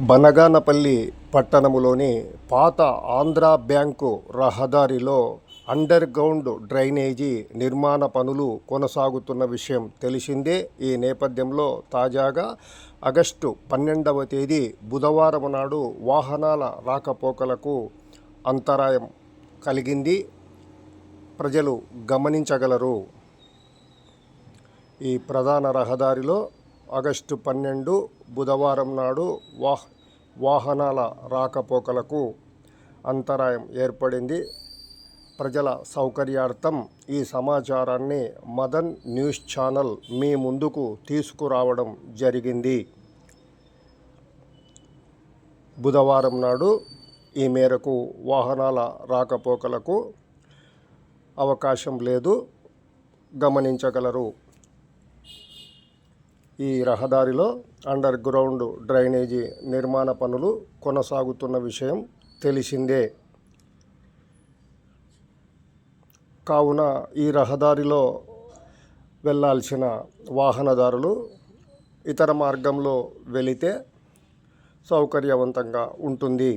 బనగానపల్లి పట్టణంలోని పాత ఆంధ్రా బ్యాంకు రహదారిలో అండర్ గ్రౌండ్ డ్రైనేజీ నిర్మాణ పనులు కొనసాగుతున్న విషయం తెలిసిందే. ఈ నేపథ్యంలో తాజాగా ఆగస్టు 12వ తేదీ బుధవారం నాడు వాహనాల రాకపోకలకు అంతరాయం కలిగింది. ప్రజలు గమనించగలరు. ఈ ప్రధాన రహదారిలో ఆగస్టు 12 బుధవారం నాడు వాహనాల రాకపోకలకు అంతరాయం ఏర్పడింది. ప్రజల సౌకర్యార్థం ఈ సమాచారాన్ని మదన్ న్యూస్ ఛానల్ మీ ముందుకు తీసుకురావడం జరిగింది. బుధవారం నాడు ఈ మేరకు వాహనాల రాకపోకలకు అవకాశం లేదు, గమనించగలరు. ఈ రహదారిలో అండర్ గ్రౌండ్ డ్రైనేజీ నిర్మాణ పనులు కొనసాగుతున్న విషయం తెలిసిందే. కావున ఈ రహదారిలో వెళ్ళాల్సిన వాహనదారులు ఇతర మార్గంలో వెళితే సౌకర్యవంతంగా ఉంటుంది.